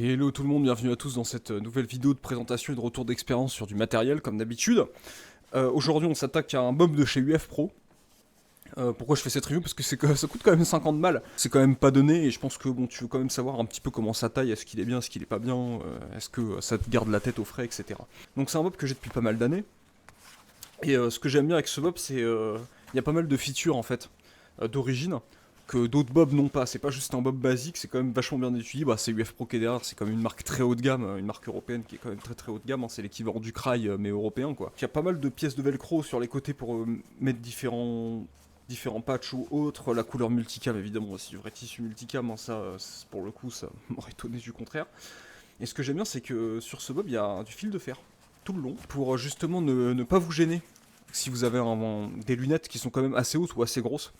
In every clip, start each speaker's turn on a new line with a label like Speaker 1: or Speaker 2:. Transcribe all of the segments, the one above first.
Speaker 1: Et hello tout le monde, bienvenue à tous dans cette nouvelle vidéo de présentation et de retour d'expérience sur du matériel comme d'habitude. Aujourd'hui on s'attaque à un bob de chez UF Pro. Pourquoi je fais cette review? Parce que ça coûte quand même 50 balles. C'est quand même pas donné et je pense que bon, tu veux quand même savoir un petit peu comment ça taille, est-ce qu'il est bien, est-ce qu'il est pas bien, est-ce que ça te garde la tête au frais, etc. Donc c'est un bob que j'ai depuis pas mal d'années. Et ce que j'aime bien avec ce bob, c'est il y a pas mal de features en fait d'origine que d'autres bobs n'ont pas. C'est pas juste un bob basique, c'est quand même vachement bien étudié. Bah, c'est UF Pro qui est derrière, c'est quand même une marque très haut de gamme, une marque européenne qui est quand même très très haut de gamme. Hein. C'est l'équivalent du Cry mais européen quoi. Il y a pas mal de pièces de velcro sur les côtés pour mettre différents patchs ou autres. La couleur multicam évidemment, c'est du vrai tissu multicam. Hein, ça, pour le coup, ça m'aurait étonné du contraire. Et ce que j'aime bien, c'est que sur ce bob, il y a du fil de fer tout le long pour justement ne pas vous gêner si vous avez des lunettes qui sont quand même assez hautes ou assez grosses.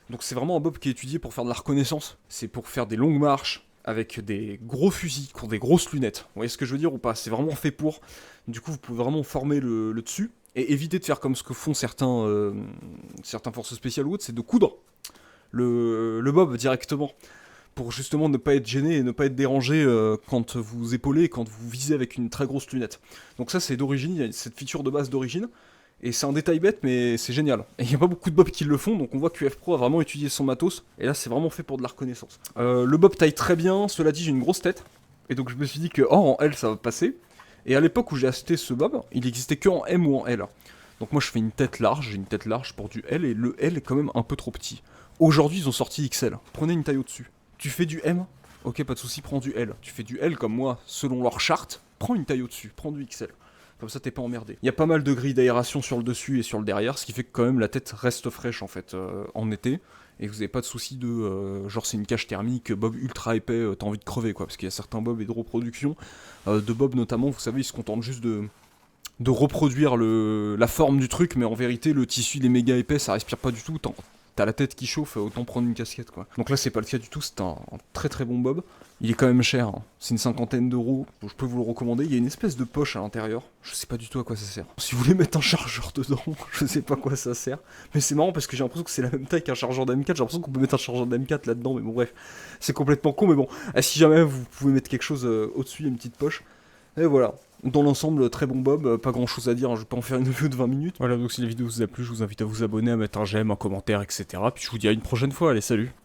Speaker 1: Donc c'est vraiment un bob qui est étudié pour faire de la reconnaissance. C'est pour faire des longues marches avec des gros fusils qui ont des grosses lunettes. Vous voyez ce que je veux dire ou pas? C'est vraiment fait pour. Du coup, vous pouvez vraiment former le dessus et éviter de faire comme ce que font certains forces spéciales ou autres, c'est de coudre le bob directement pour justement ne pas être gêné et ne pas être dérangé quand vous épaulez et quand vous visez avec une très grosse lunette. Donc ça c'est d'origine, il y a cette feature de base d'origine. Et c'est un détail bête, mais c'est génial. Et il n'y a pas beaucoup de bobs qui le font, donc on voit que UF Pro a vraiment étudié son matos. Et là, c'est vraiment fait pour de la reconnaissance. Le bob taille très bien, cela dit, j'ai une grosse tête. Et donc je me suis dit que en L, ça va passer. Et à l'époque où j'ai acheté ce bob, il existait que en M ou en L. Donc moi, je fais une tête large, j'ai une tête large pour du L, et le L est quand même un peu trop petit. Aujourd'hui, ils ont sorti XL. Prenez une taille au-dessus. Tu fais du M, ok, pas de souci, prends du L. Tu fais du L comme moi, selon leur charte, prends une taille au-dessus, prends du XL. Comme ça, t'es pas emmerdé. Il y a pas mal de grilles d'aération sur le dessus et sur le derrière, ce qui fait que quand même la tête reste fraîche en fait en été. Et que vous avez pas de soucis de genre c'est une cage thermique, bob ultra épais, t'as envie de crever quoi. Parce qu'il y a certains bobs hydroproduction, de bob notamment, vous savez, ils se contentent juste de reproduire la forme du truc, mais en vérité, le tissu il est méga épais, ça respire pas du tout. T'as la tête qui chauffe, autant prendre une casquette quoi. Donc là, c'est pas le cas du tout, c'est un très très bon bob. Il est quand même cher, hein. C'est une cinquantaine d'euros, je peux vous le recommander. Il y a une espèce de poche à l'intérieur, je sais pas du tout à quoi ça sert. Si vous voulez mettre un chargeur dedans, je sais pas à quoi ça sert. Mais c'est marrant parce que j'ai l'impression que c'est la même taille qu'un chargeur d'M4, j'ai l'impression qu'on peut mettre un chargeur d'M4 là-dedans, mais bon bref, c'est complètement con, mais bon. Si jamais vous pouvez mettre quelque chose au-dessus, une petite poche, et voilà. Dans l'ensemble, très bon bob, pas grand chose à dire, hein, je vais pas en faire une vidéo de 20 minutes. Voilà, donc si la vidéo vous a plu, je vous invite à vous abonner, à mettre un j'aime, un commentaire, etc. Puis je vous dis à une prochaine fois, allez salut.